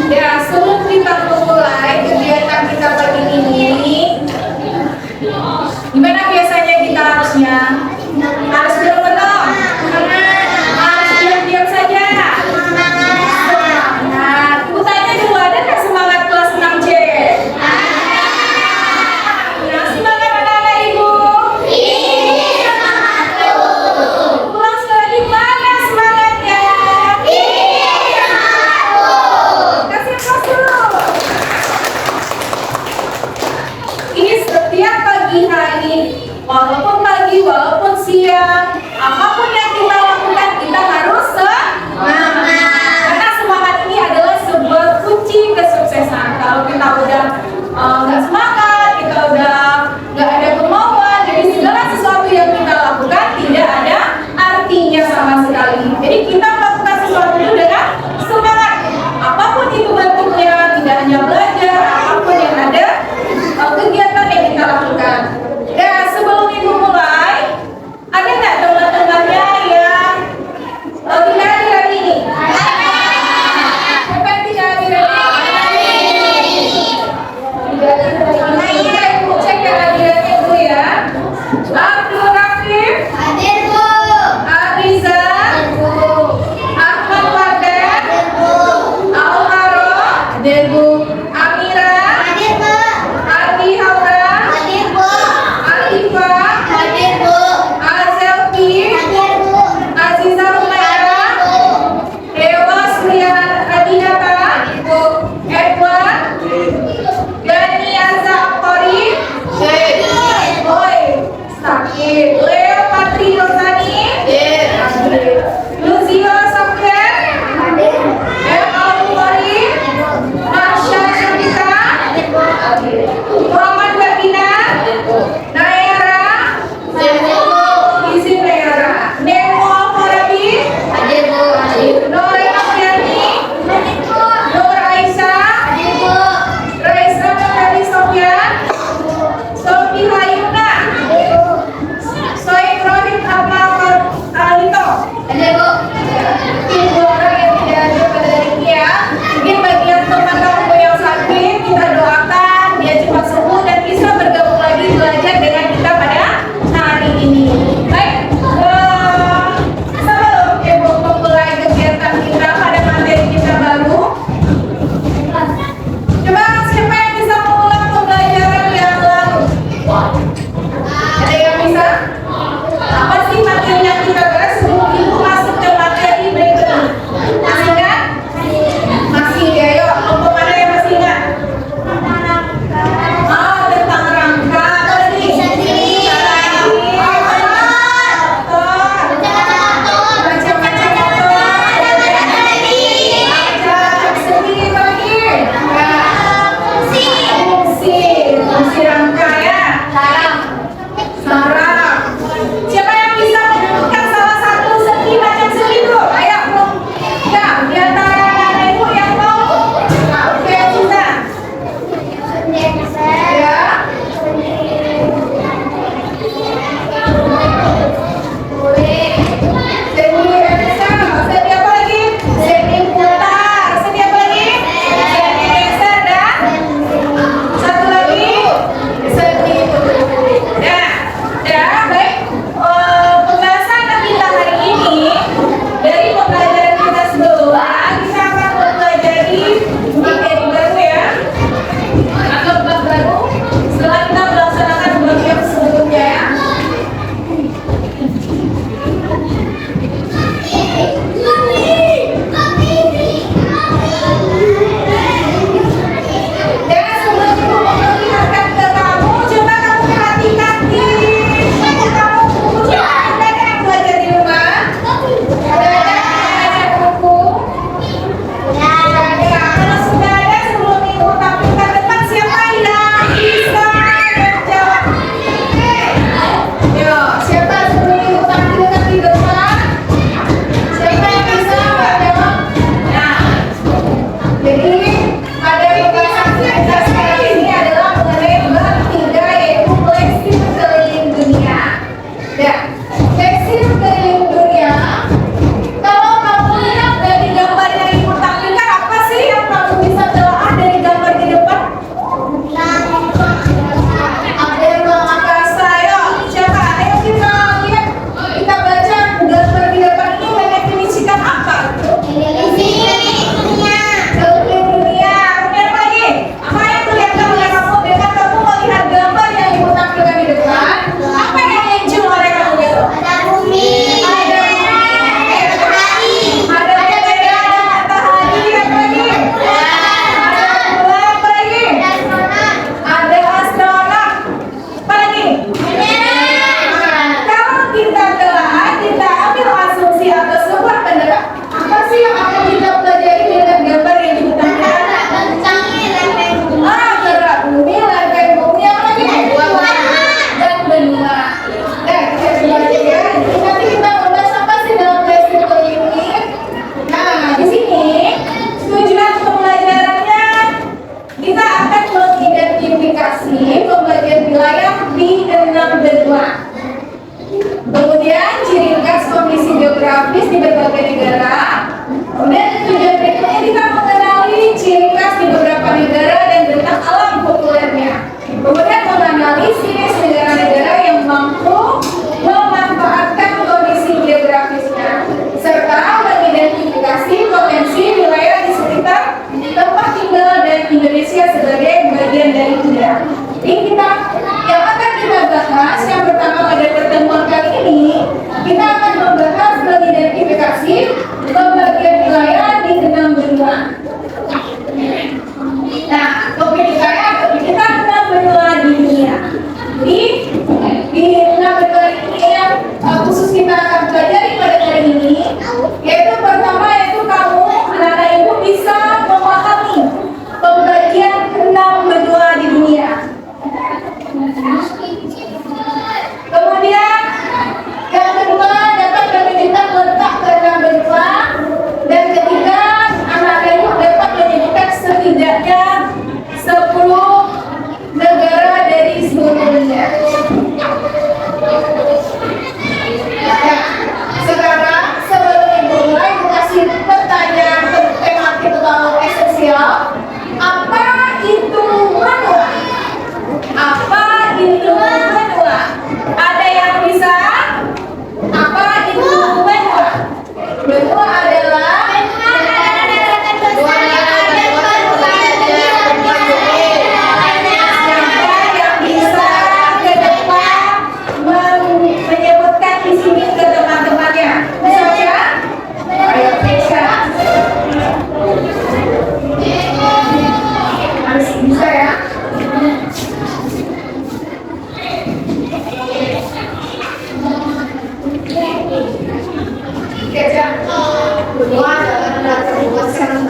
Ya, sebelum kita mulai kegiatan kita pagi ini, gimana biasanya kita harusnya? Harus berbentuk, harus diam-diam saja. Semangat. Ibu tanya dulu, ada nggak semangat kelas 6C? Nah, semangat anak-anak ibu? Iya, semangat tuh. Pulang sekolah di mana semangatnya? Iya, semangat tuh. Kasih aplaus dulu. Ini setiap pagi hari, walaupun pagi, walaupun siang, apapun yang kita lakukan, kita harus semangat. Karena semangat ini adalah sebuah kunci kesuksesan. Kalau kita udah nggak semangat, kita udah nggak ada kemauan, jadi segala sesuatu yang kita lakukan tidak ada artinya sama sekali. Jadi kita melakukan sesuatu itu dengan semangat. Apapun itu bentuknya, tidak hanya belajar, apapun yang ada, kegiatan yang kita lakukan. Dan sebelum ibu mulai, ada nggak teman-temannya yang tidak hadir hari ini? Siapa yang tidak hadir hari ini? Tidak hadir hari ini. Ibu cek kehadirannya dulu ya. Abdul Rafif, Hadir Bu. Ariza, Ahmad Wardah, Hadir Bu. Almaro, hadir Bu. Amira, Hadir Bu. Ardi Haura, Hadir Bu. Alifa, Hadir Bu. Azelfi, Hadir Bu. Aziza Humaira, Dewa Surya Adinata, Edward, Gani Azza Kori, Boy, sakit, Leo Patri Rosani, Luzio Sofyan, Al-Umari, Marsha Syarika, Muhammad Babina, Nayara, izin Nayara, Nemo Al-Farabi, Hadir Bu. Nur Afriani, Hadir Bu. Nur Aisyah, Hadir Bu. Raisa Nurhadi Sofyan, Sofi Hayuna, Soe Ibrahim Amal Alito. Hadir Bu. Mungkin dua orang yang tidak hadir pada hari ini ya. Mungkin bagi yang teman-teman yang sakit, kita doakan dia cepat sembuh dan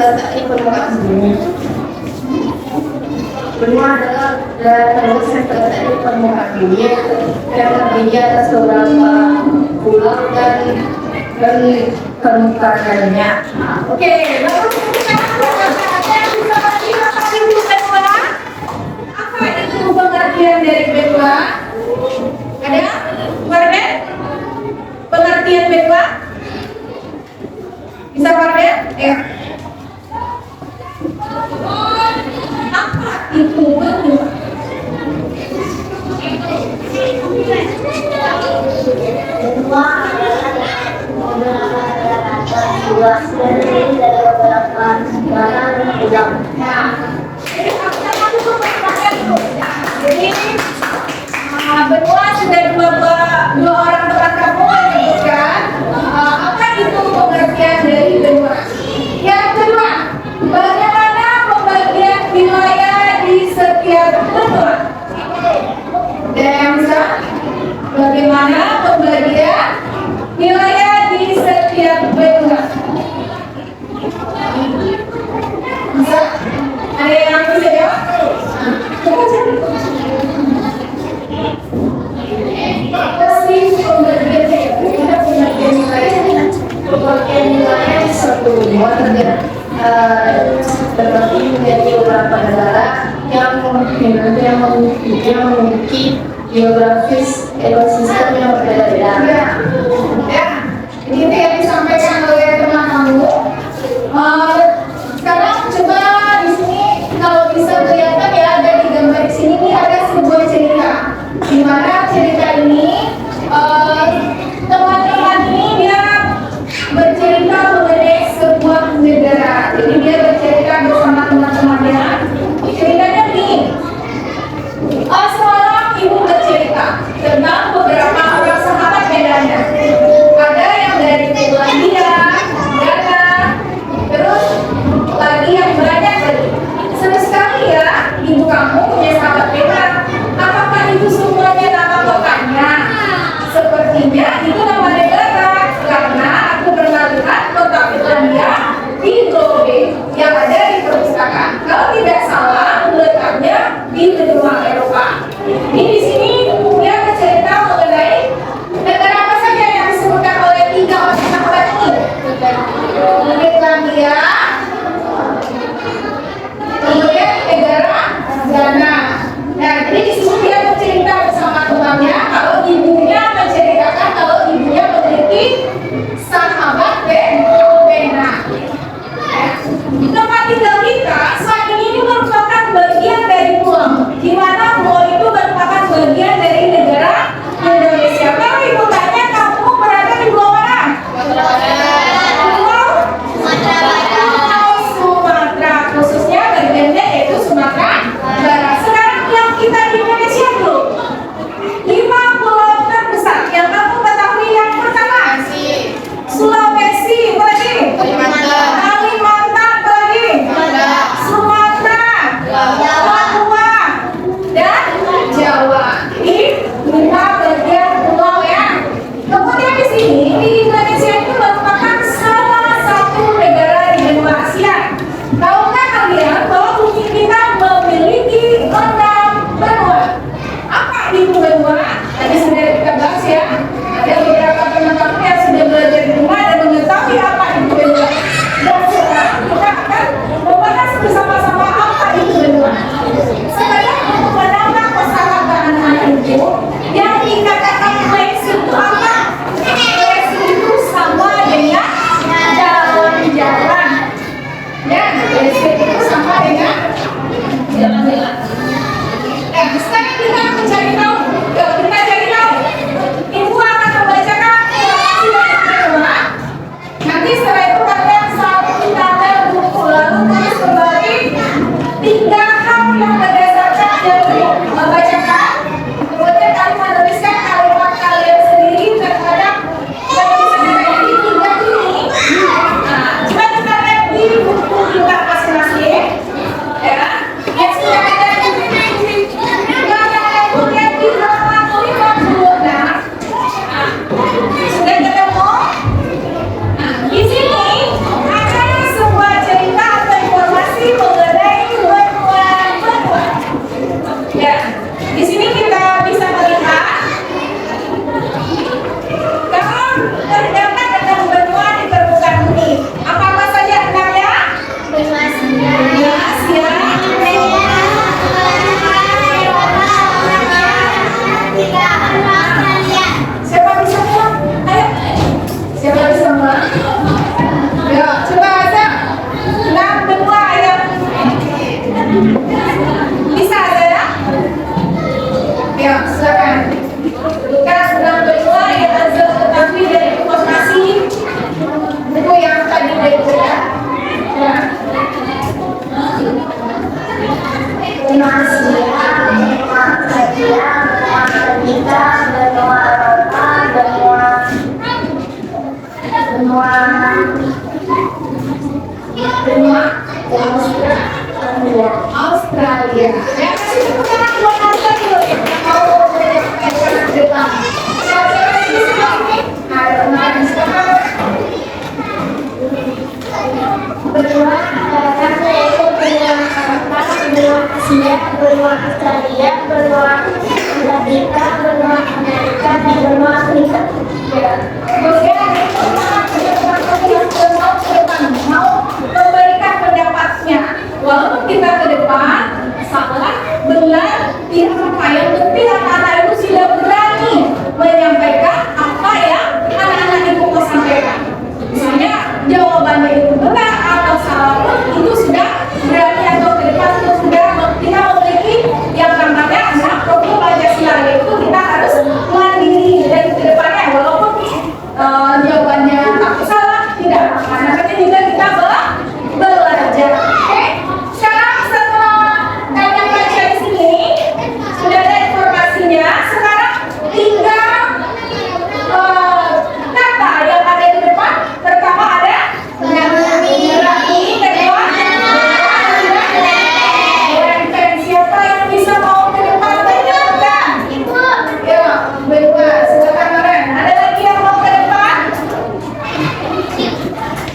letaknya permukaan bumi. Benua adalah terus yang terletak di permukaan bumi yang terdiri atas beberapa pulau dan permukaannya. Oke, lalu kita bisa berarti benua. Apa itu pengertian dari benua? Ada? Warden? Pengertian benua? Bisa Warden? Ya. Apa itu benua? Benua adalah daratan luas dan terdiri dari beberapa negara dan pulau. Nah, jadi benua sudah dua orang teman kamu menyebutkan apa itu pengertian dari benua. Yang kedua, bagaimana pembagian wilayah di setiap benua? Dan yang bisa, bagaimana pembagian wilayah di setiap benua? Bisa? Ada yang bisa jawab? Coba cari. Pasti pembagian wilayah. Pembagian wilayah satu benua terbagi menjadi beberapa negara yang memiliki geografis ekosistem yang berbeda-beda. Ya, ini tuh yang disampaikan oleh teman kamu. Sekarang coba di sini kalau bisa kelihatan ya ada di gambar di sini nih ada sebuah cerita. Di mana cerita ini teman-teman ini dia bercerita mengenai sebuah negara. Jadi dia bercerita bersama teman-temannya. Ceritanya nih. Seorang ibu bercerita tentang beberapa orang sahabat bedanya. Ada yang dari Finlandia, Ghana, terus lagi yang banyak lagi. Senang sekali ya, ibu kamu punya sahabat beda. Apakah itu semuanya nama kotanya? Sepertinya itu nama negara, karena aku pernah lihat kota Finlandia di Globe yang ada di perpustakaan. Kalau tidak salah, letaknya di benua Eropa. Ini di sini dia bercerita mengenai negara apa saja yang disebutkan oleh tiga orang sahabat ini. Finlandia, kemudian negara Ghana. Nah, jadi di sini dia bercerita bersama temannya kalau ibunya menceritakan kalau ibunya memiliki sahabat beda. Tempat tinggal kita saat ini merupakan bagian dari pulau, di mana pulau itu merupakan bagian dari negara Indonesia. Kalau ibu tanya kamu berada di pulau mana? Pulau Sumatera, khususnya bagiannya yaitu Sumatera Barat. Sekarang yang kita di Indonesia dulu, 5 pulau terbesar yang kamu ketahui yang pertama Sulawesi, apa lagi? Kalimantan, apa lagi? Sumatera, Papua, dan Jawa. Ini 5 bagian pulau ya. Kemudian di sini di Indonesia itu merupakan salah satu negara di benua Asia. Tahukah kalian bahwa bumi kita memiliki 6 benua? Apa itu benua? Tadi sudah kita bahas ya. Ada beberapa teman-teman yang sudah belajar di rumah dan mengetahui apa itu benua. Dan sekarang kita akan membahas bersama-sama apa itu benua. Sebenarnya untuk menambah persahabatan anak ibu, yang dikatakan flexi itu apa? Flexi itu sama dengan jalan-jalan. Ya, flexi itu sama dengan jalan-jalan. Nah, sekarang kita mencari tahu. Kalau kita cari tahu, ibu akan membacakan informasi dari benua. Nanti setelah itu kalian saling tanda buku lalu tulis kembali 3 hal yang berdasarkan dari membacakan. Kemudian kalian menuliskan kalimat kalian sendiri terhadap tulisan ini 3 ini. Nah, coba kita lihat di buku kita masing-masing. Ya, yang sudah ada di Di sini kita bisa melihat kalau terdapat enam benua di permukaan bumi. Apa saja enamnya? Benua Asia. Benua Asia, siapa bisa bilang? Ayo, siapa bisa bilang? Ya, coba aja. 6 benua yang bisa ada ya? Ya, silakan. Bukan 6 benua yang ada tetapi dari informasi buku yang tadi itu ya. Ya. Benua Asia, benua Asia, benua Afrika, benua Eropa, benua Australia. Ya, kasih tepuk tangan buat Australia dulu ya. Mau ke Jepang. Siapa yang bisa ini? Ayo, mari sekarang. benua Eropa yaitu benua Eropa, benua Asia, benua Australia, benua Afrika, benua Amerika, dan benua Afrika. Ya. Kemudian mau memberikan pendapatnya. Walaupun kita ke depan salah, benar, tidak apa yang penting anak-anak itu sudah berani menyampaikan apa yang anak-anak itu mau sampaikan. Misalnya jawabannya itu benar atau salah pun itu sudah berani atau ke depan itu sudah kita memiliki yang namanya anak pokok Pancasila, itu kita harus mandiri dan ke depannya walaupun jawabannya takut salah tidak apa-apa. Nanti juga kita belajar. Oke? Sekarang setelah kalian baca di sini sudah ada informasinya. Sekarang tinggal kata yang ada di depan. Pertama ada menyerahi, kedua lempeng. Siapa yang bisa mau ke depan menjelaskan? Ya, baiklah. Silakan Maren. Ada lagi yang mau ke depan?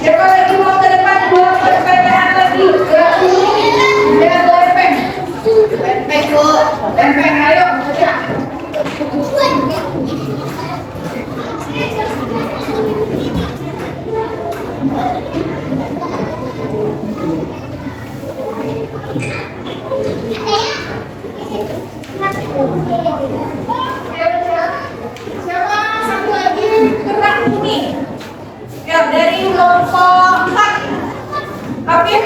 Siapa lagi mau ke depan? Dua pertanyaan lagi. Gerak dulu. Lihat lempeng. Lempeng, Bu. Lempeng, ayo. Baca. Siapa satu lagi gerak bumi? Ya, dari kelompok 4. Oke.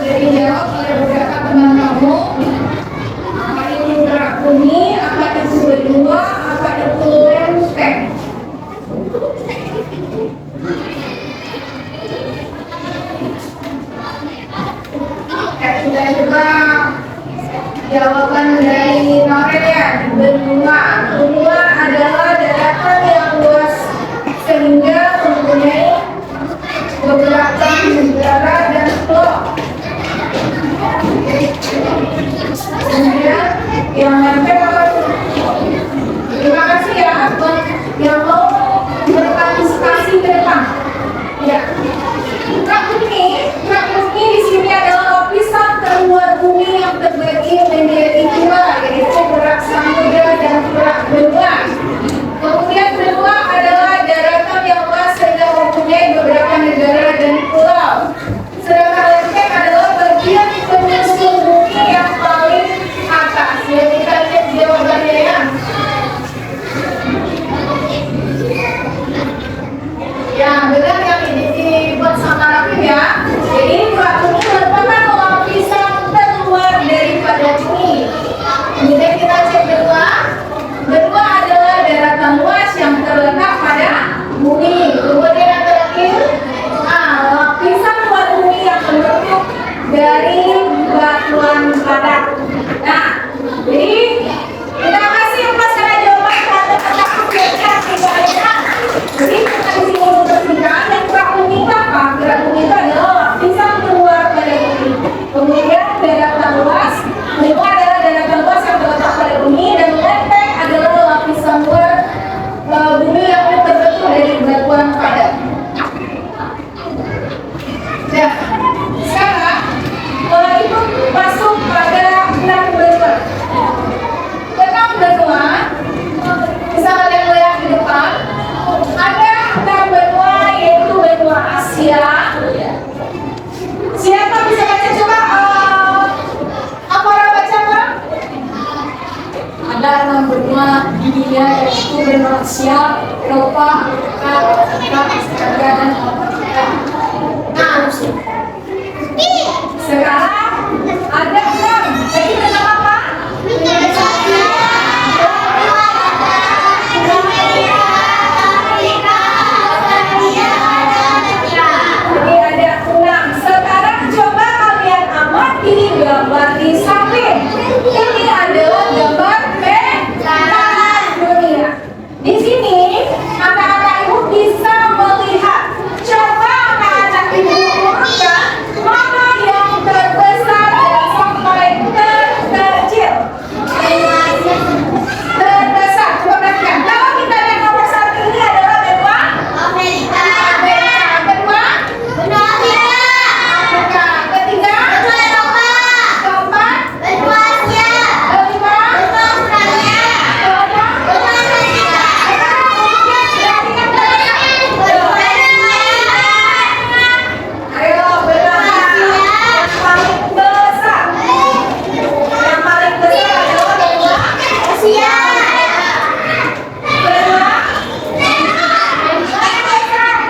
Jadi jawab oleh beberapa teman kamu. Apa itu gerak bumi? Apa itu benua? Apa itu lempeng? Sudah coba jawaban dari Norel ya. Benua. Benua adalah daratan yang luas sehingga mempunyai beberapa negara dan pulau. Kemudian yang lempeng apa? Terima kasih ya buat yang mau berpartisipasi ke depan. Ya. Gerak bumi di sini adalah lapisan terluar bumi yang terbagi menjadi dua, yaitu gerak samudra dan gerak benua. Kemudian benua adalah daratan yang luas sehingga mempunyai beberapa negara dan pulau. Sedangkan lempeng adalah bagian penyusun Eropa, nah, sekarang ada 6. Jadi tentang apa? Jadi ada 6. Sekarang coba kalian amati gambar di samping. Ini adalah gambar peta dunia. Di sini anak-anak ibu bisa melihat. Coba anak-anak ibu urutkan mana yang terbesar dan sampai terkecil. Terbesar. Coba perhatikan. Kalau kita lihat nomor 1 ini adalah benua Amerika. Kedua Afrika. Ketiga keempat kelima ayo berapa yang paling besar? Yang paling besar adalah benua Asia. Benua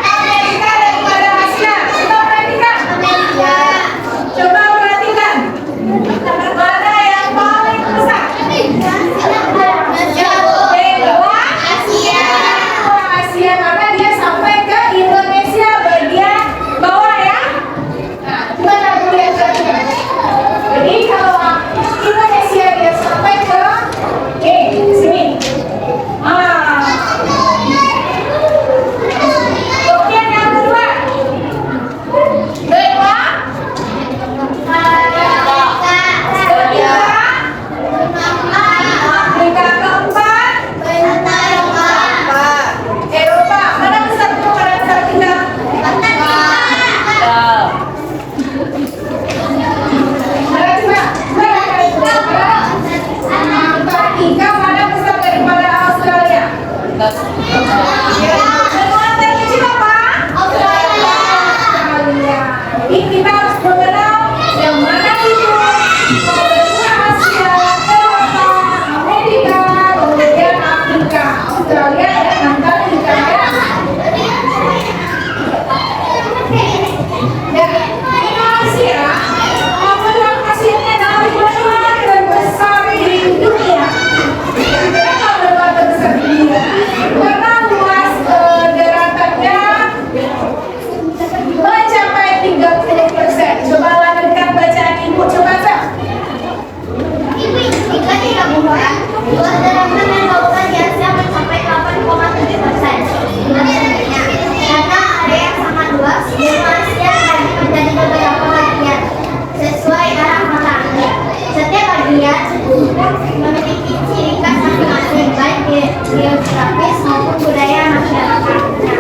Amerika daripada Asia. Coba perhatikan. Mana yang paling besar? Benua Asia, maka dia sampai ke Indonesia bagian bawah ya. Nah, gimana Bu lihat perhatikan. Jadi kalau Indonesia dia sampai ke sini. Kemudian yang kedua, benua ketiga, Afrika keempat, Eropa. Mana besar tuh? Mana besar tiga? Antartika mana besar daripada Australia? Benua terkecil apa? Australia. Jadi kita harus mengenal yang mana itu benua Asia, Eropa, Amerika, kemudian Afrika, Australia dan Antartika ya. Dan benua Asia, benua Asia ini adalah benua terbesar di dunia. Kenapa benua terbesar di dunia? Karena luas daratannya mencapai 30%. Coba lanjutkan bacaan ibu, coba Cak. Luas daratan dan lautan di Asia mencapai 8,7%. Karena area yang sangat luas, benua Asia dibagi menjadi beberapa bagian sesuai arah matahari. Setiap bagian memiliki ciri khas masing-masing, baik geografis maupun budaya masyarakatnya.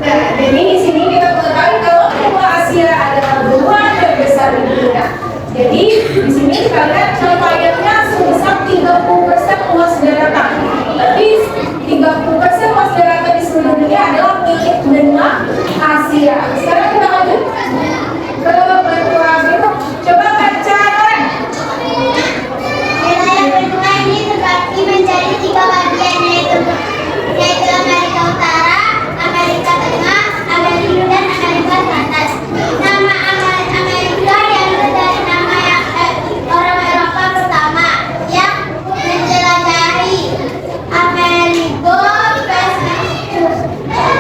Nah, jadi di sini kita mengetahui kalau benua Asia adalah benua terbesar di dunia. Jadi di sini kita lihat capaiannya sebesar 30% luas daratan. Tapi 30% luas daratan di seluruh dunia adalah milik benua Asia. Sekarang kita lanjut ke benua biru. Coba baca Loren. Wilayah benua ini terbagi menjadi 3 bagian, yaitu Amerika Utara, Amerika Tengah, Amerika dan Amerika Selatan. Nama Amerika diambil dari nama yang orang Eropa pertama yang menjelajahi Amerigo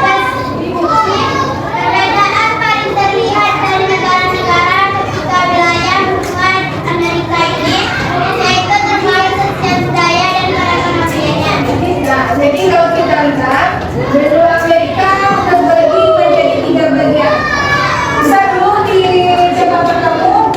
Vespucci. Perbedaan paling terlihat dari negara-negara ketika wilayah benua Amerika ini, yaitu terkait sosial budaya dan perekonomiannya. Nah, jadi kalau kita lihat benua Amerika terbagi menjadi 3 bagian. Bisa dulu dicoba bertemu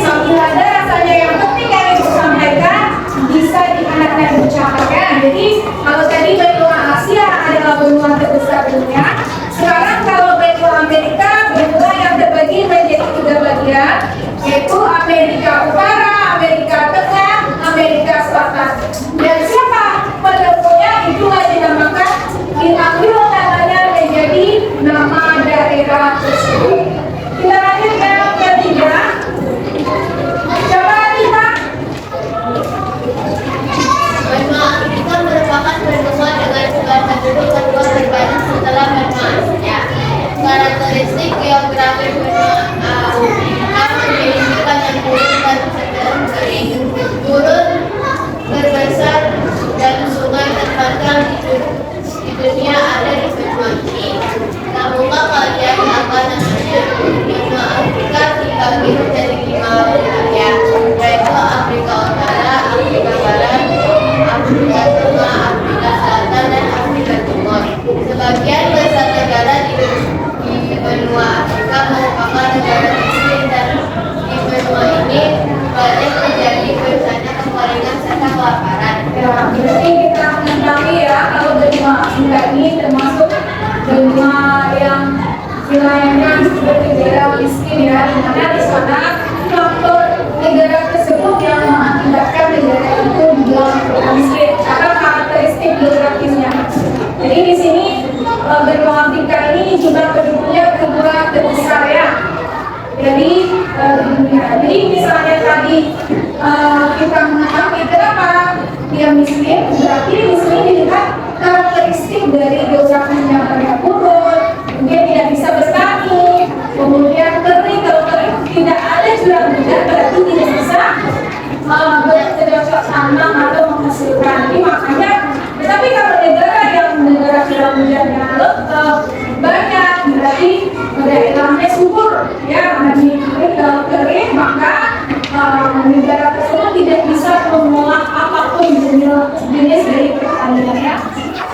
sambil ada rasanya yang penting yang ibu sampaikan bisa anak-anak ibu catatkan. Jadi kalau tadi benua Asia adalah benua terbesar dunia, sekarang kalau benua Amerika benua yang terbagi menjadi 3 bagian, yaitu Amerika Utara, Amerika Tengah, Amerika Selatan. Dan siapa penemunya itulah dinamakan, diambil namanya menjadi nama daerah tersebut. Kita lanjut ke yang ketiga. Coba kita Benua Afrika merupakan benua dengan segala penduduk kedua sana faktor negara tersebut yang mengakibatkan negara itu dibilang miskin karena karakteristik geografisnya. Jadi di sini benua Afrika ini jumlah penduduknya kedua terbesar ya. Jadi jadi misalnya tadi kita mengetahui kenapa dia miskin, berarti di sini dilihat karakteristik dari geografisnya pada gurun, mungkin tidak bisa bertani, kemudian kering, kalau kering tidak ada curah hujan berarti tidak bisa bercocok tanam atau menghasilkan. Jadi makanya, tetapi kalau negara curah hujannya banyak, berarti daerahnya subur, ya, kalau kering maka negara tersebut tidak bisa mengolah apapun jenis dari pertanian ya.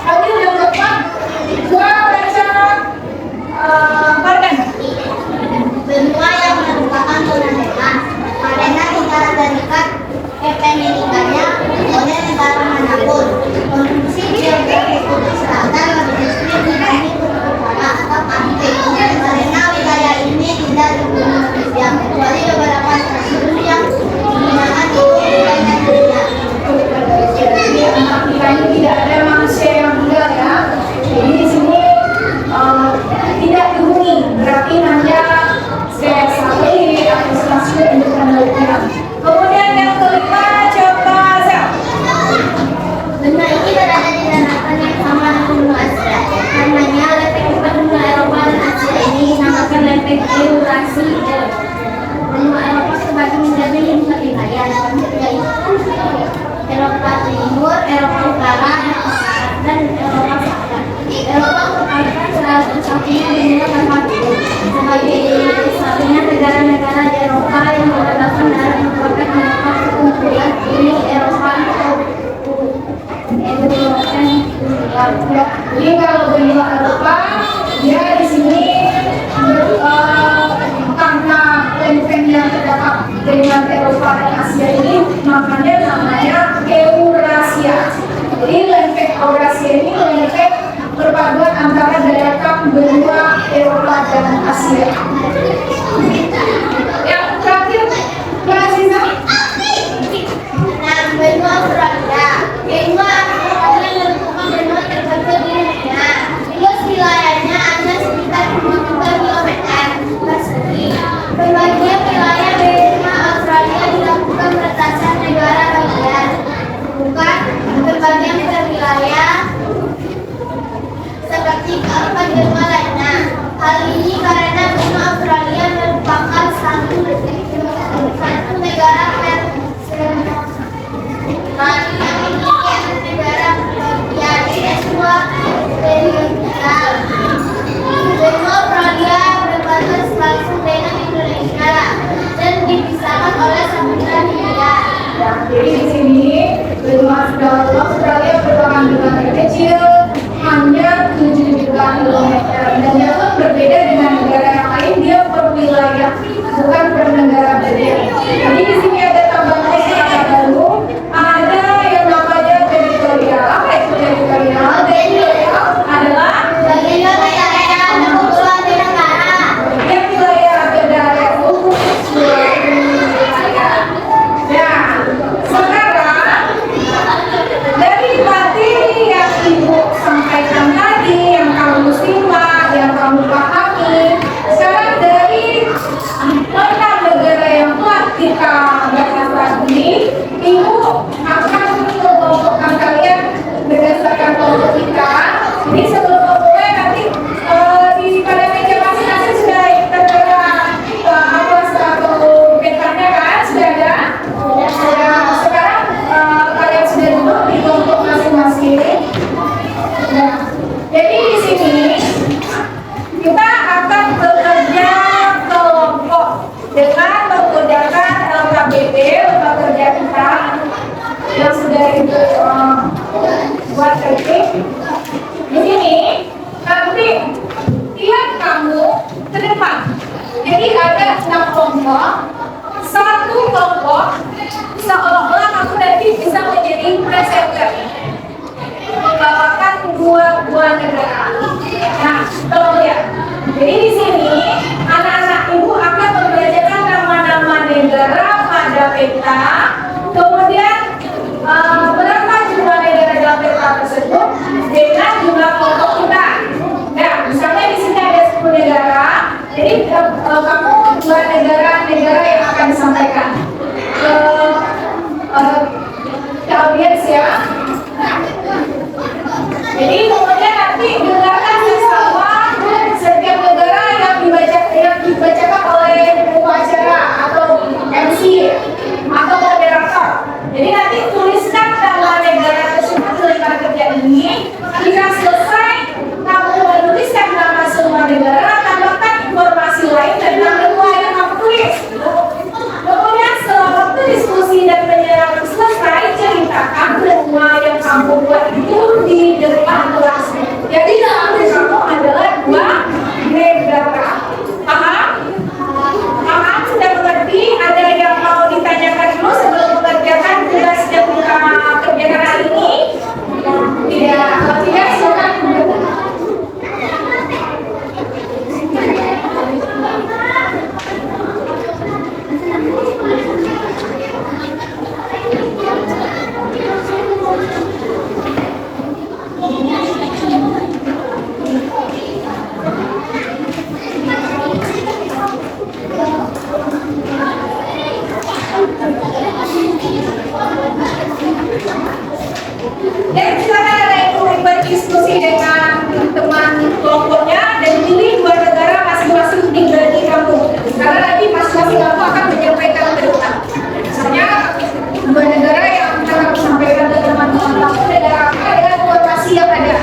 Lalu yang keempat, dua rencana panen. Benua yang merupakan zona bebas karena tidak terikat kepemilikannya oleh negara manapun. Kondisi geografis Kutub Selatan lebih ekstrim dibanding Kutub Utara atau Arktik karena wilayah ini tidak dipenuhi yang kecuali beberapa stasiun yang digunakan di wilayah dunia. Jadi Afrika ini tidak ada manusia yang tinggal ya. Jadi di sini tidak dihuni, berarti hanya satelit atau stasiun untuk penelitian. Kemudian yang kelima, coba Zel. Benua ini berada di daratan yang sama dengan benua Asia. Karenanya lepek empat benua Eropa dan Asia ini dinamakan lepek Eurasi. Benua Eropa terbagi menjadi 5 wilayah, yaitu Eropa Timur, Eropa Utara, Eropa Barat, dan Eropa Selatan. Eropa merupakan salah satunya benua tanpa gurun. Sebagai satunya negara-negara di Eropa yang berbatasan darat merupakan Eropa Kumpulan Uni Eropa atau Jadi kalau benua Eropa, dia di sini karena lempeng yang terdapat dengan Eropa dan Asia ini, makanya namanya Eurasia. Jadi lempeng Eurasia ini lempeng perpaduan antara daratan benua Eropa dan Asia. Yang terakhir, Mbak Aziza. Nah, benua Australia. Benua Australia merupakan benua terkecil di dunia. Luas wilayahnya hanya sekitar 2 juta kilometer persegi. Pembagian wilayah benua Australia dilakukan berdasarkan negara bagian, bukan pembagian per wilayah seperti keempat benua lainnya. Hal ini karena benua Australia merupakan satu negara yang memiliki negara bagian semua teritorial. Benua Australia berbatas langsung dengan Indonesia dan dipisahkan oleh Samudra Hindia. Ya, jadi di sini benua Australia merupakan benua terkecil, hanya 7 juta kilometer, dan dia pun berbeda dengan negara yang lain, dia per wilayah, bukan per negara bagian. Jadi di sini ada tambahan kata baru, ada yang namanya teritorial. Apa itu teritorial? Teritorial adalah Bagian wilayah kepulauan negara. bagian wilayah negara khusus suatu wilayah. Nah, sekarang dari materi yang Ibu sampaikan tadi, yang kamu simak, yang kamu pahami, sekarang dari 6 negara yang telah kita bahas tadi, Ibu akan mengelompokkan kalian berdasarkan kelompok kita. Jadi sebelum memulai nanti di pada meja masing-masing sudah tertera atlas atau petanya kan, sudah ada. Sudah. Sekarang kalian sudah duduk di kelompok masing-masing. Nah, jadi di sini kita akan bekerja kelompok dengan menggunakan LKBP, lembaga kerja kita yang sudah Ibu buat tadi. Di sini nanti lihat kamu ke depan. Jadi ada 6 kelompok, satu kelompok seolah-olah kamu nanti bisa menjadi presenter, membawakan 2 negara. Nah, tolong lihat. Jadi di sini anak-anak Ibu akan membacakan nama peta. Kemudian berapa jumlah negara dalam peta tersebut dengan jumlah kelompok kita. Nah, misalnya di sini ada 10 negara, jadi kamu dua negara yang akan disampaikan ke audiens ya. Jadi kemudian nanti dengarkan bersama setiap negara yang dibacakan oleh pembicara atau MC atau moderator. Jadi nanti tuliskan nama negara tersebut di lembar kerja ini. Jika selesai kamu menuliskan nama semua negara, tambahkan informasi lain tentang benua yang kamu tulis. Kemudian setelah waktu diskusi dan penyerahan selesai, ceritakan benua yang kamu buat itu di depan kelas. Jadi dalam diri kamu adalah dua negara. Paham? Paham? Sudah mengerti? Ada yang mau ditanyakan dulu sebelum mengerjakan tugas yang kita kerjakan hari ini? Tidak. Kalau tidak, silakan. Dan silakan ada yang mau berdiskusi dengan teman kelompoknya dan pilih dua negara masing-masing tinggal di kamu. Karena nanti masing-masing kamu akan menyampaikan ke depan. Misalnya dua negara yang akan aku sampaikan ke teman-teman kamu, negara apa dengan informasi yang ada.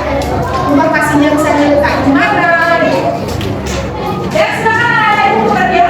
Informasinya bisa diletak di mana. Dan silakan ada yang mau bekerja.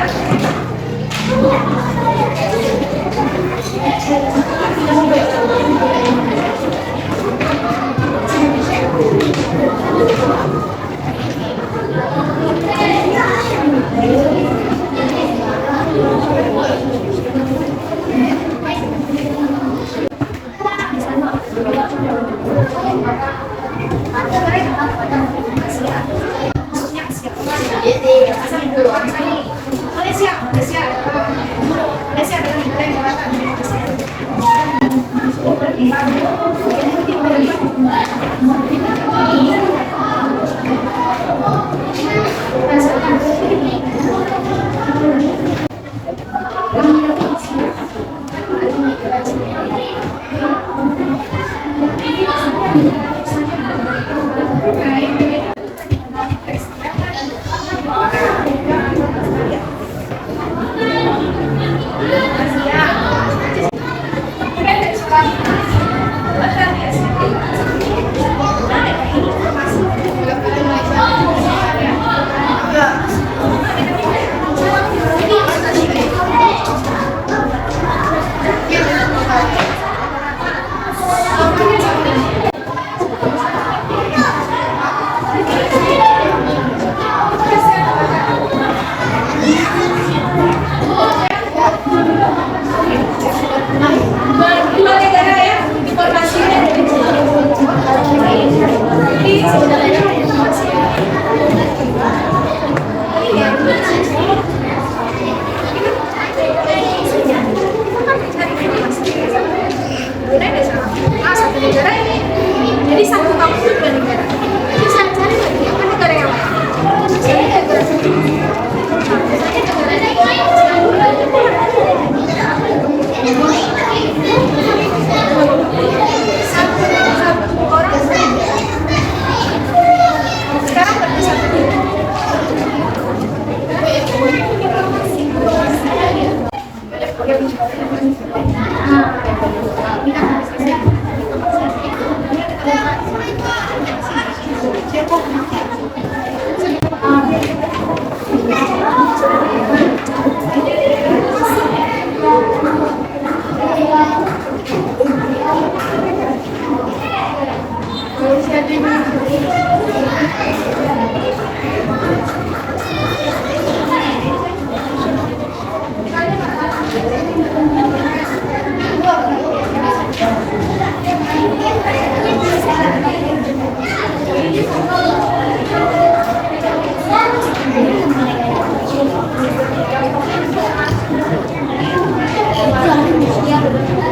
Thank you.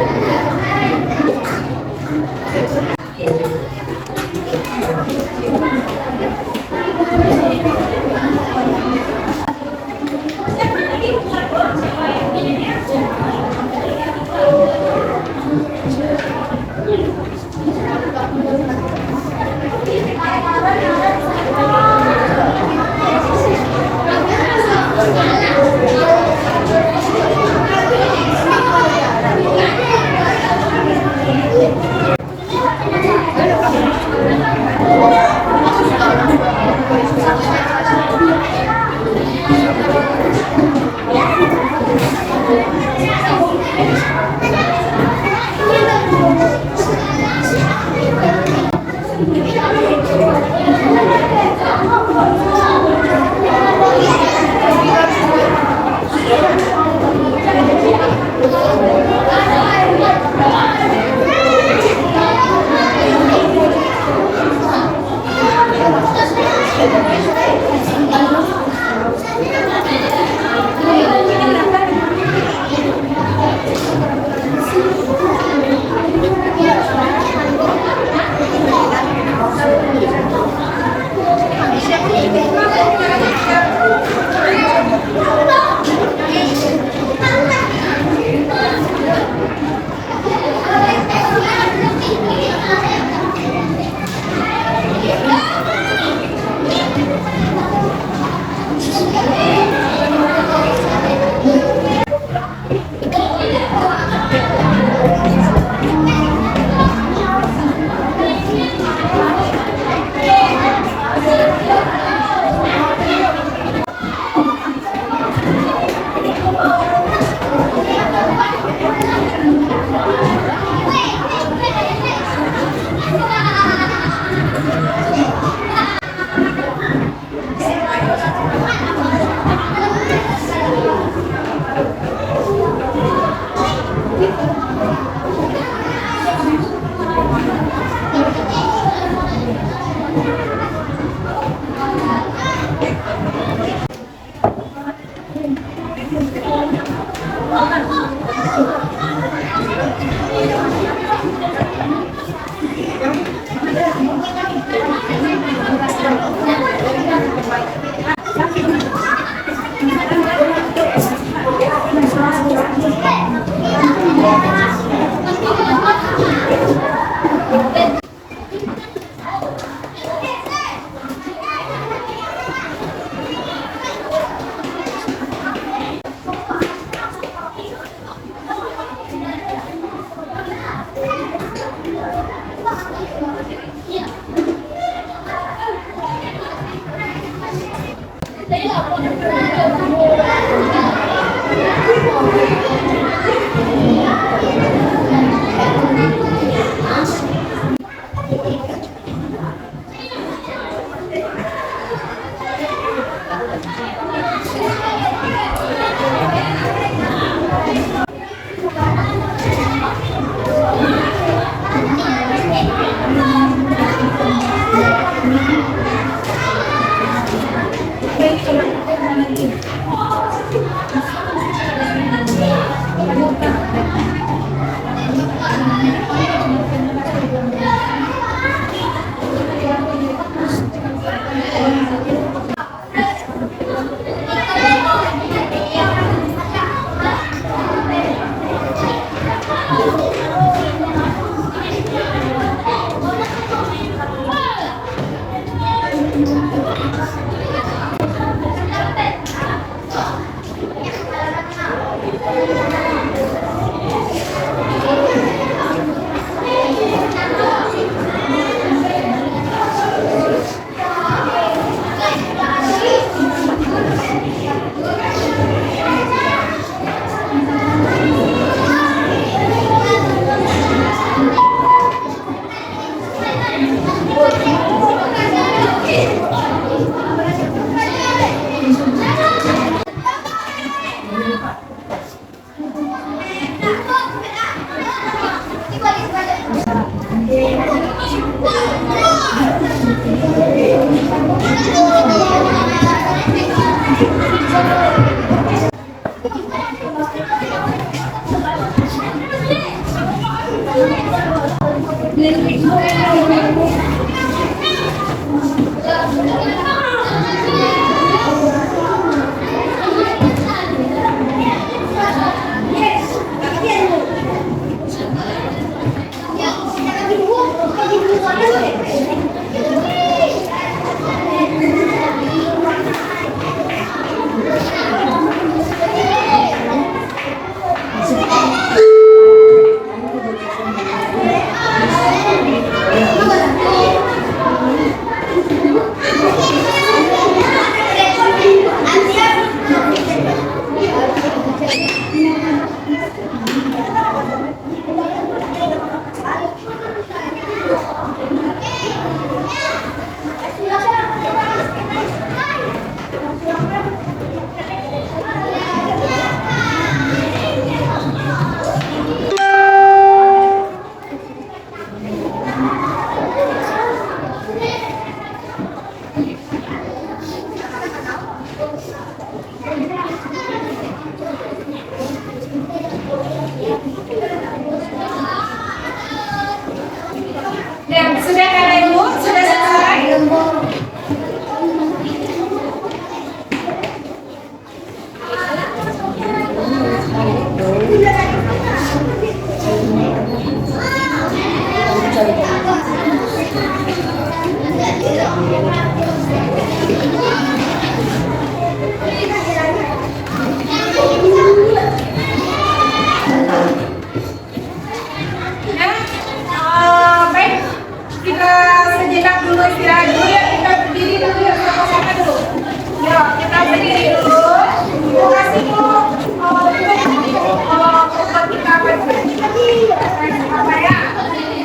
Apa ya?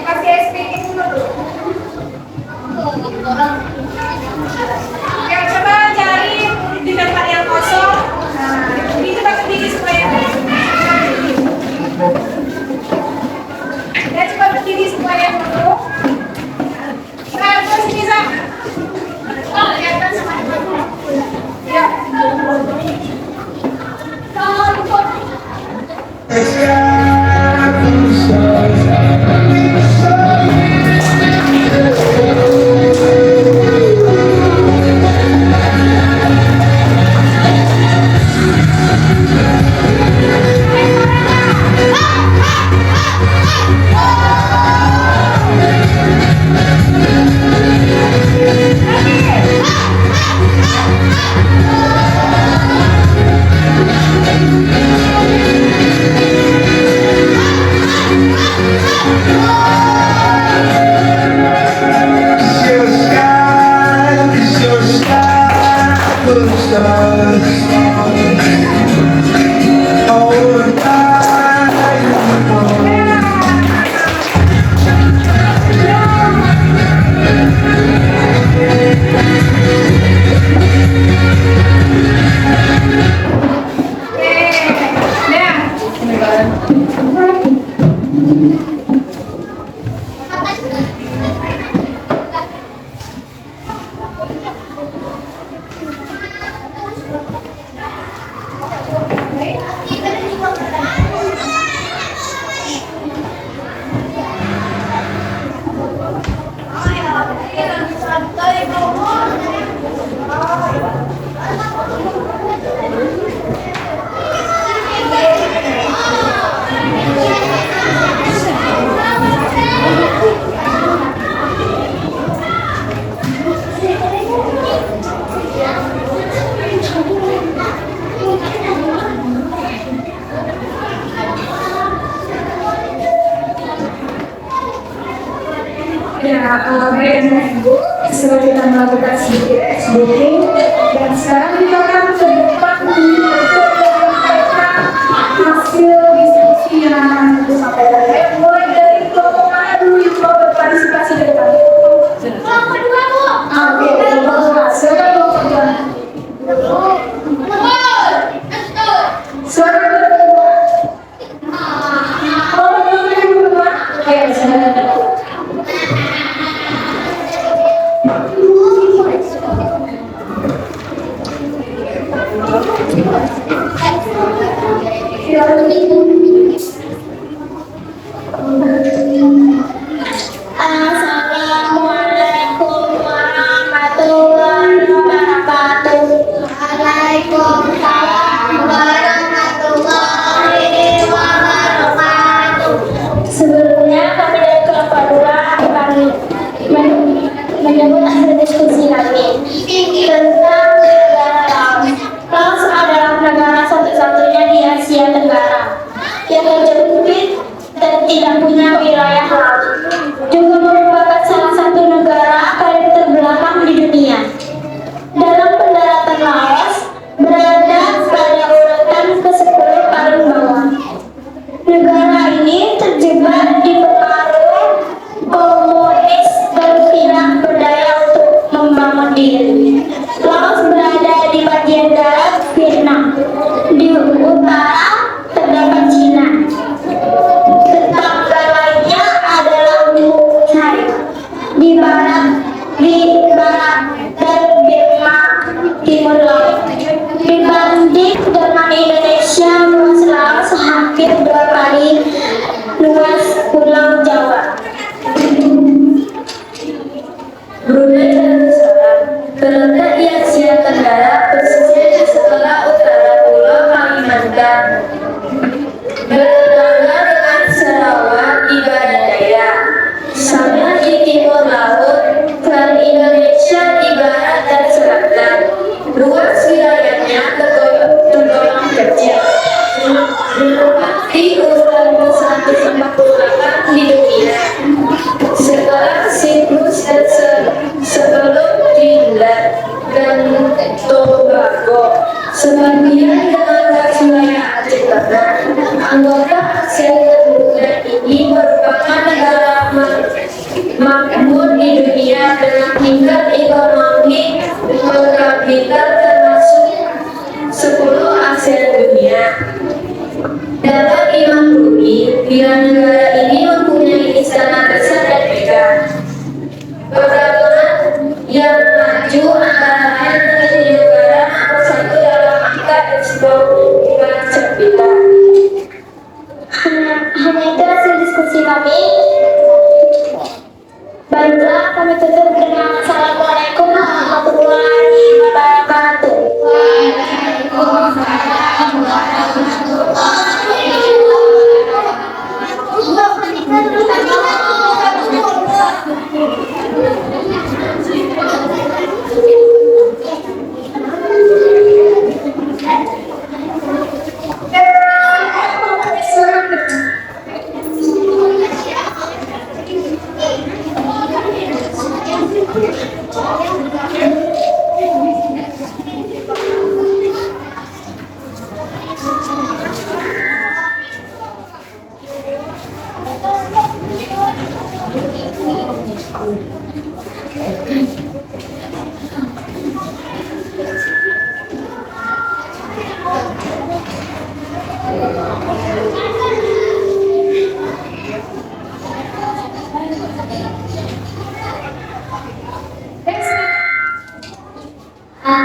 Kasih speaking dulu. Ya, coba cari di tempat yang kosong. Nah, ini coba berdiri supaya. Ya, coba berdiri supaya dulu. Nah, terus bisa. Oh, ya, terus. Ya. Baik dan Ibu, setelah kita melakukan sedikit booking dan sekarang kita akan ke depan untuk menyampaikan hasil diskusi yang akan kita sampaikan. Mulai dari kelompok mana dulu yang mau berpartisipasi ke depan? Kelompok dua, Bu. Oke, kelompok dua. Silakan kelompok dua. Suara kedua. Kelompok kedua. Oke, silakan. Assalamualaikum warahmatullahi wabarakatuh. Waalaikumsalam warahmatullahi wabarakatuh. Sebelumnya kami dari kelompok 2 akan menyebut hasil diskusi kami tentang negara Laos. Laos adalah negara satu-satunya di Asia Tenggara yang terjepit dan tidak punya wilayah laut. Juga merupakan salah satu negara paling terbelakang di dunia. Dalam pendaratan Laos berada pada urutan ke-10 paling bawah. Negara ini terjebak di pengaruh komunis dan tidak berdaya untuk membangun diri. Laos berada di bagian barat Vietnam. Di utara terdapat Cina. Tetangga lainnya adalah Brunei. Di barat dan Myanmar Timur Laut. Dibanding dengan Indonesia, luas Laos hampir 2 kali luas Pulau Jawa. Brunei Darussalam terletak di Asia Tenggara, persisnya di sebelah utara Pulau Kalimantan. Dan negara ini mempunyai istana besar dan megah. Perdagangan yang maju antara lain menjadi negara nomor satu dalam angka ekspor ikan sepita. Hanya itu hasil diskusi kami. Baiklah, kami tutup dengan Assalamualaikum warahmatullahi wabarakatuh. Waalaikumsalam warahmatullahi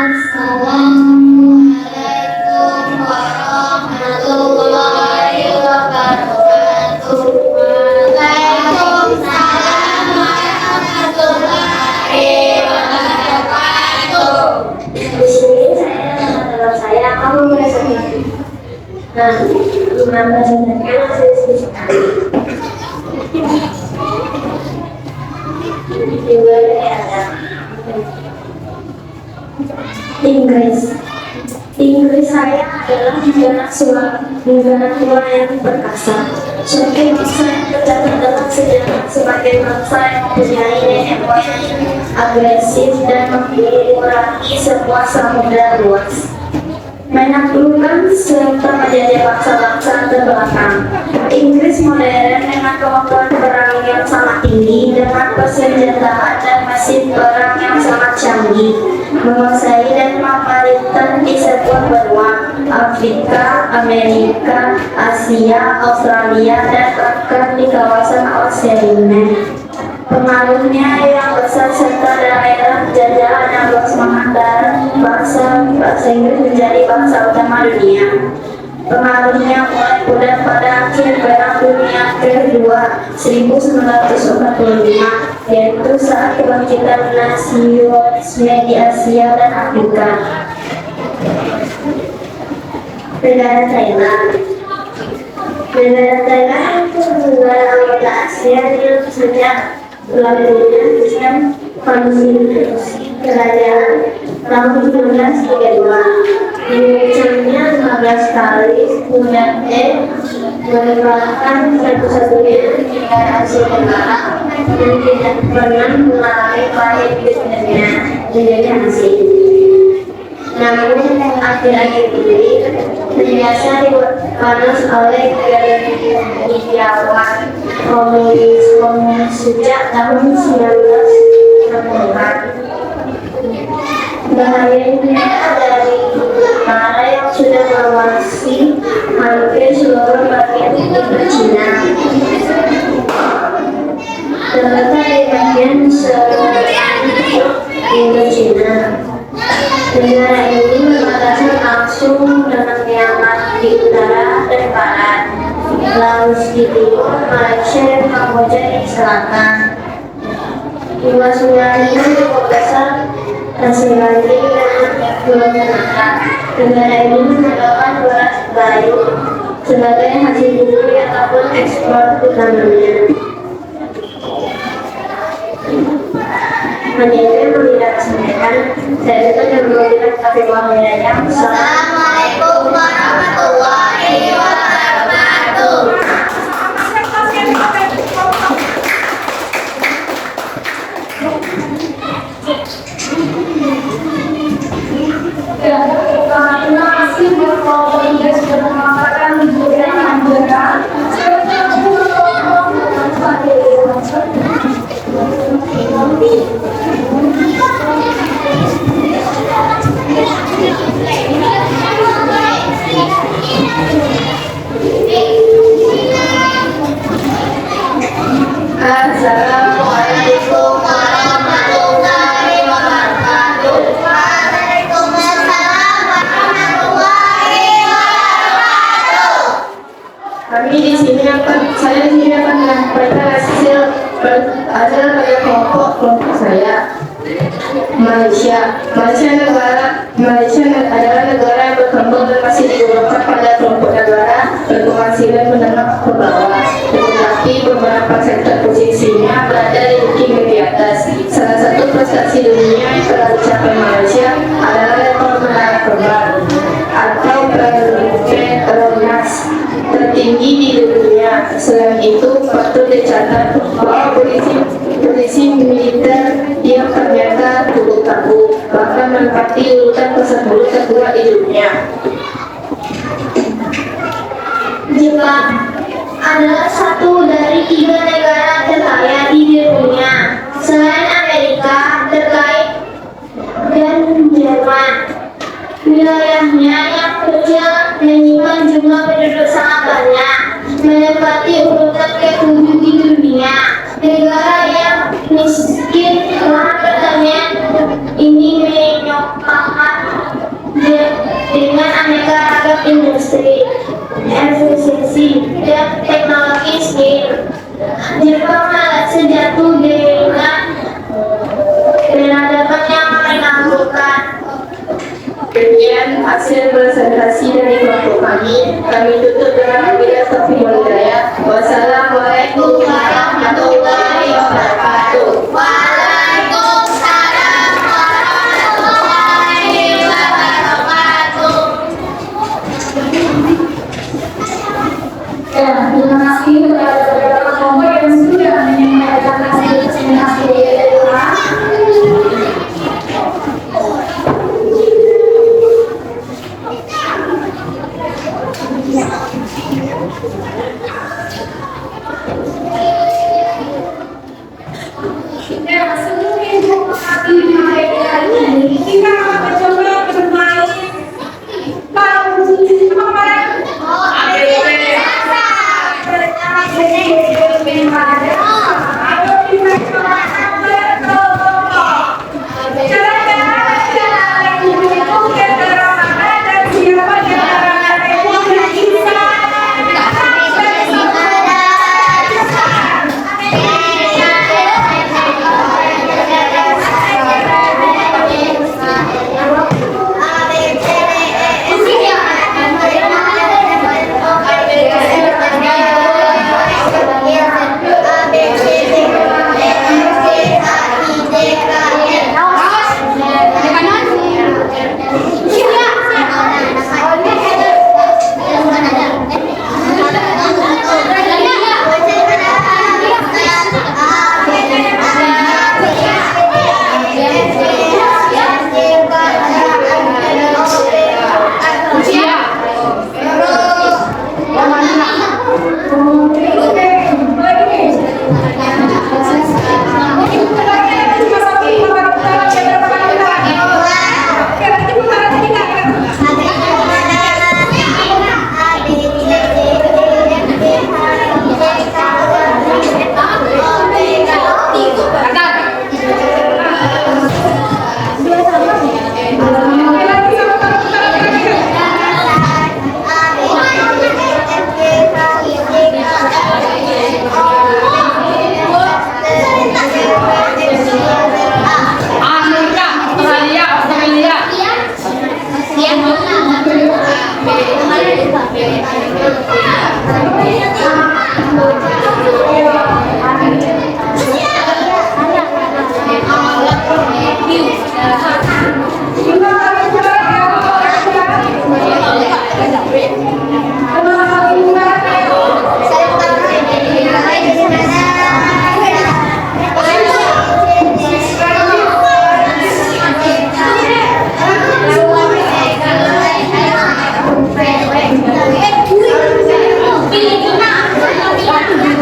Assalamualaikum warahmatullahi wabarakatuh. Waalaikumsalam warahmatullahi wabarakatuh. Di sini saya kamu merasa gitu. Nah, gimana sebenarnya hasil diskusi kami? Juga ada Inggris saya adalah negara tua yang perkasa. Semakin besar tercatat dalam sejarah sebagai bangsa yang mempunyai nenek moyang agresif dan mengurangi sebuah samudra luas, menaklukkan serta menjadi bangsa-bangsa terbelakang. Inggris modern dengan kemampuan perang yang sangat tinggi, dengan persenjataan dan mesin perang yang sangat canggih, menguasai dan memerintah di sebuah benua Afrika, Amerika, Asia, Australia, dan bahkan di kawasan Oceania. Pengaruhnya yang besar serta daerah jajahan yang luas menghantar bangsa Inggris menjadi bangsa utama dunia. Pengaruhnya mulai pudar pada akhir Perang Dunia Kedua 1945, yaitu saat kebangkitan nasionalis di Asia dan Afrika. Negara Thailand itu negara anggota ASEAN yang sejak berlakunya sistem konstitusi kerajaan tahun 1932. Dibicarakannya 15 kali, kemudian merupakan satu-satunya negara Asia Tenggara yang tidak pernah mengalami pahit-pahitnya menjadi asing. Namun akhir-akhir ini terbiasa dipanas oleh negara komunis sejak tahun 1960-an. Bahayanya dari para yang sudah menguasai hampir seluruh bagian timur Cina, terletak di bagian selatan timur Cina. Negara ini berbatasan langsung dengan Myanmar di utara dan barat, Laos di timur, Malaysia dan Kamboja di selatan. Luas wilayahnya cukup besar, tersebar dengan Pulau Tengah. Negara ini menggunakan beras bayu sebagai hasil bumi ataupun ekspor utamanya. Hanya itu yang tidak sampaikan. Saya itu yang memberikan kasih yang Assalamualaikum warahmatullahi wabarakatuh. Terima kasih buat kelompok yang sudah mengatakan beberapa negara. Thank you. adalah pada kelompok saya. Malaysia adalah negara yang berkembang dan masih digolongkan pada kelompok negara berpenghasilan menengah ke bawah, tetapi beberapa sektor posisinya berada di ranking di atas. Salah satu prestasi dunia yang telah dicapai Malaysia adalah rekor menara terbang atau peronas tertinggi di dunia. Selain itu, patut dicatat bahwa polisi militer yang ternyata cukup tangguh, bahkan menempati urutan ke-10 tertua di dunia. Jepang adalah satu dari 3 negara terkaya di dunia selain Amerika terkait dan Jerman. Wilayahnya yang kecil menyimpan jumlah penduduk sangat banyak, menempati urutan ke-7 di dunia. Negara yang miskin lahan pertanian ini menyokongkan dengan aneka ragam industri, efisiensi, dan teknologi skill. Jepang malah sejatuh dengan peradaban yang menakjubkan. Demikian hasil presentasi dari kelompok kami. Kami tutup dengan wabillahi taufiq wal hidayah. Wassalamualaikum warahmatullahi wabarakatuh. Waalaikumsalam warahmatullahi wabarakatuh. Ya, terima kasih kepada beberapa kelompok yang sudah menyampaikan hasil presentasi mereka. Ya, sebelum informasi mereka ini, kita akan mencoba bermain panji kemarin. Filipina.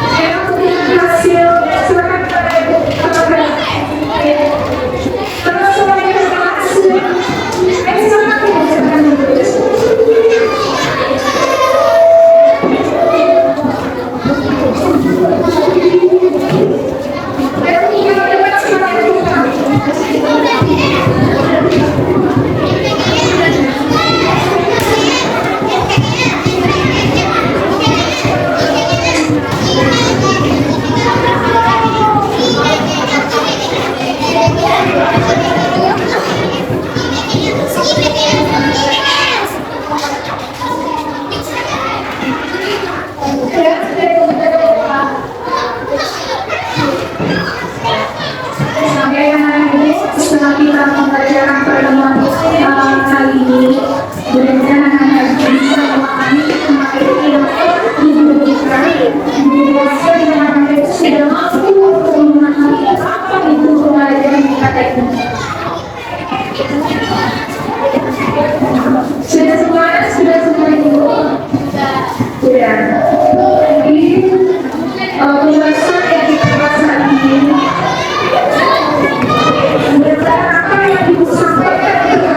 Silakan menggunakan hasil. Silakan kepada Ibu. Terus semuanya terima kasih. Silakan Ibu. Silakan Ibu. Setelah kita membicarakan pertemuan kali ini, mudah-mudahan anak-anak bisa memahami materi yang diberikan. Mudah-mudahan anak-anak itu sudah mampu untuk memahami apa itu pembelajaran kata itu. Sudah semua ibu. Sudah. Jadi pembahasan yang kita bahas hari ini. Berdasarkan apa yang Ibu sampaikan itu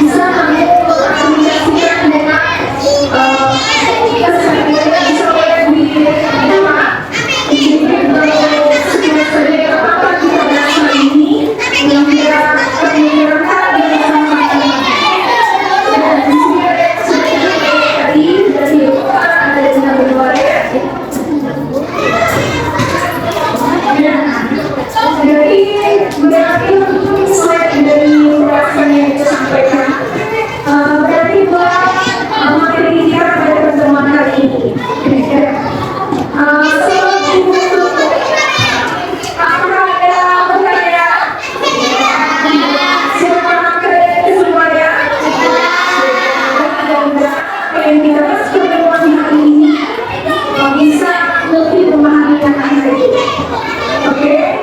bisa mengaplikasikan dengan keseharian yang disampaikan di rumah. Jadi sekiranya apa kita bahas hari ini yang kita pemikiran di sama-sama. Dan di sini tadi dari ada dengan berdua ya. Berarti slide dari ulasan yang kita sampaikan berarti buat materi kita pada pertemuan kali ini. Sebelum Ibu tutup, apakah ada pertanyaan? Silakan angkat semuanya. Apa yang kita bahas pertemuan hari ini bisa lebih memahami anak-anak ini. Oke,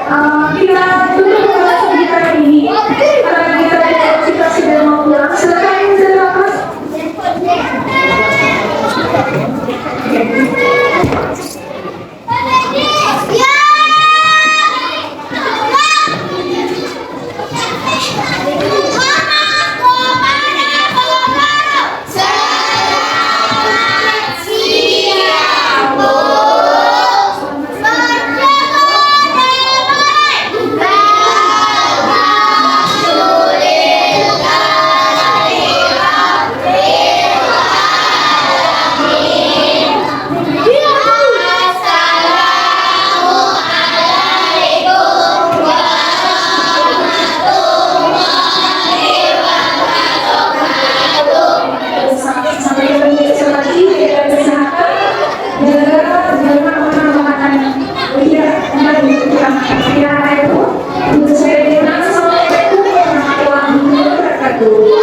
kita tutup pembahasan kita hari ini karena kita sudah mau pulang. Silakan yang sudah lepas. Assalamualaikum warahmatullahi wabarakatuh.